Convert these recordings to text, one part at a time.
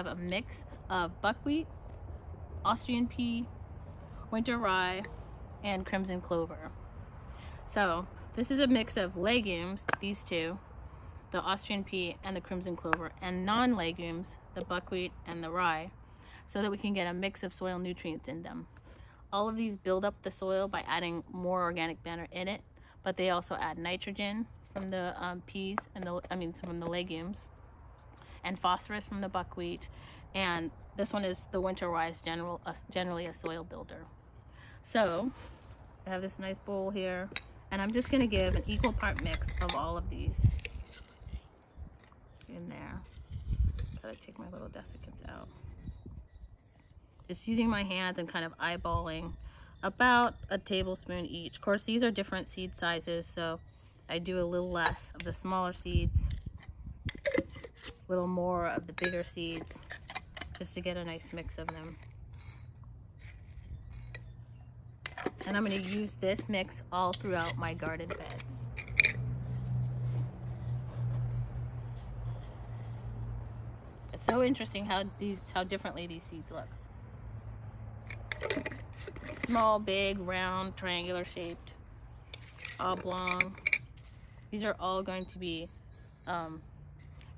have a mix of buckwheat, Austrian pea, winter rye, and crimson clover. So this is a mix of legumes, these two, the Austrian pea and the crimson clover, and non-legumes, the buckwheat and the rye, so that we can get a mix of soil nutrients in them. All of these build up the soil by adding more organic matter in it, but they also add nitrogen from the peas and from the legumes, and phosphorus from the buckwheat, and this one is the winter rye, is generally a soil builder. So I have this nice bowl here, and I'm just going to give an equal part mix of all of these in there. Gotta take my little desiccants out. Just using my hands and kind of eyeballing about a tablespoon each. Of course, these are different seed sizes, so I do a little less of the smaller seeds, a little more of the bigger seeds, just to get a nice mix of them. And I'm going to use this mix all throughout my garden beds. It's so interesting how differently these seeds look. Small, big, round, triangular shaped, oblong. These are all going to be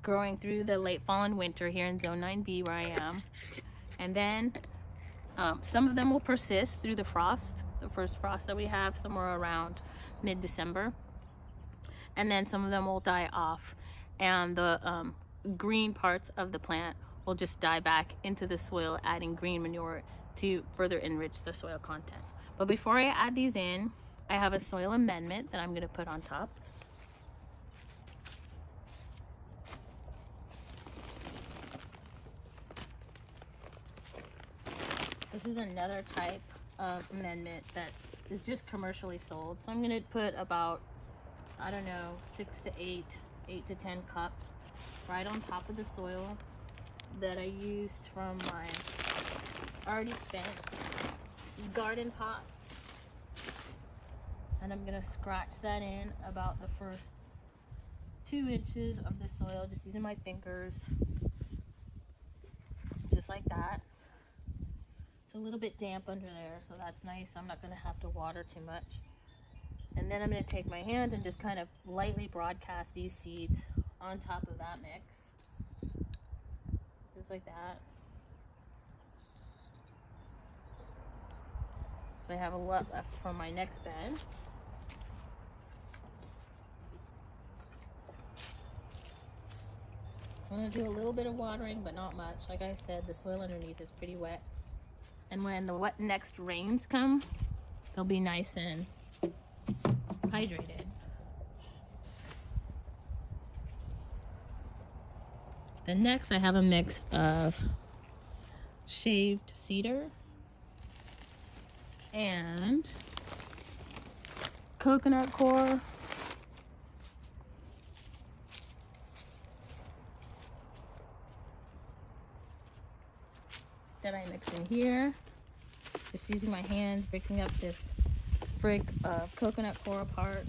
growing through the late fall and winter here in Zone 9B where I am. And then some of them will persist through the frost, the first frost that we have somewhere around mid-December. And then some of them will die off, and the green parts of the plant will just die back into the soil, adding green manure to further enrich the soil content. But before I add these in, I have a soil amendment that I'm going to put on top. This is another type of amendment that is just commercially sold. So I'm going to put about, I don't know, 6 to 8 to 10 cups right on top of the soil that I used from my already spent garden pots. And I'm going to scratch that in about the first 2 inches of the soil, just using my fingers, just like that. It's a little bit damp under there, so that's nice. I'm not going to have to water too much. And then I'm going to take my hands and just kind of lightly broadcast these seeds on top of that mix, just like that. So I have a lot left for my next bed. I'm going to do a little bit of watering, but not much. Like I said, the soil underneath is pretty wet. And when the next rains come, they'll be nice and hydrated. Then next I have a mix of shaved cedar and coconut coir that I mix in here. Just using my hands, breaking up this brick of coconut coir apart.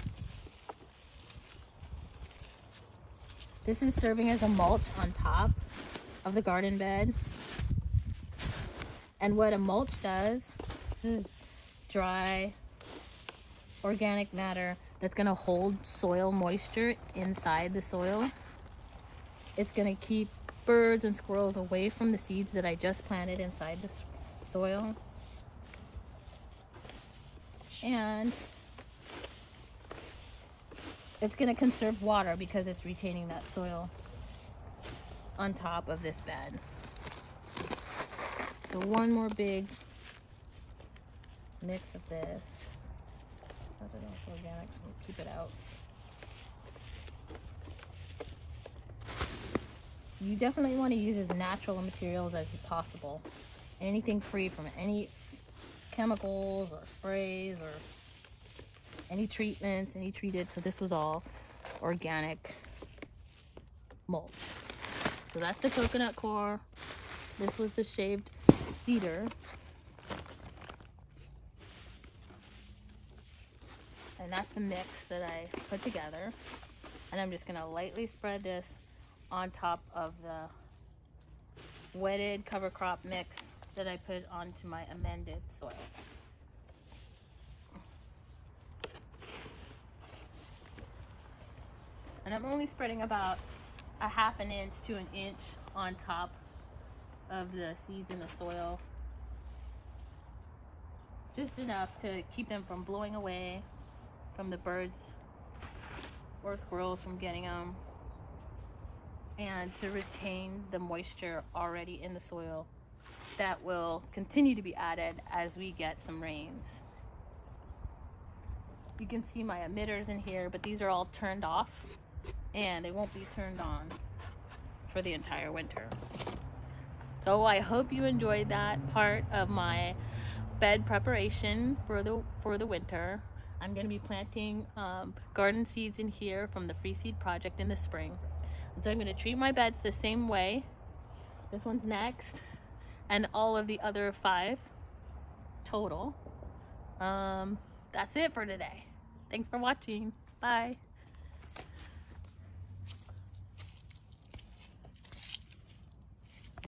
This is serving as a mulch on top of the garden bed. And what a mulch does, this is dry organic matter that's going to hold soil moisture inside the soil. It's going to keep birds and squirrels away from the seeds that I just planted inside the soil. And it's going to conserve water because it's retaining that soil on top of this bed. So one more big mix of this. I don't know if it's organic, so we'll keep it out. You definitely want to use as natural materials as possible. Anything free from any chemicals or sprays or any treatments, any treated. So this was all organic mulch. So that's the coconut coir. This was the shaved cedar. And that's the mix that I put together. And I'm just going to lightly spread this on top of wetted cover crop mix that I put onto my amended soil. And I'm only spreading about a ½ inch to an inch on top of the seeds in the soil. Just enough to keep them from blowing away, from the birds or squirrels from getting them, and to retain the moisture already in the soil that will continue to be added as we get some rains. You can see my emitters in here, but these are all turned off and they won't be turned on for the entire winter. So I hope you enjoyed that part of my bed preparation for the winter. I'm going to be planting garden seeds in here from the Free Seed Project in the spring. And so I'm going to treat my beds the same way. This one's next, and all of the other 5 total. That's it for today. Thanks for watching. Bye.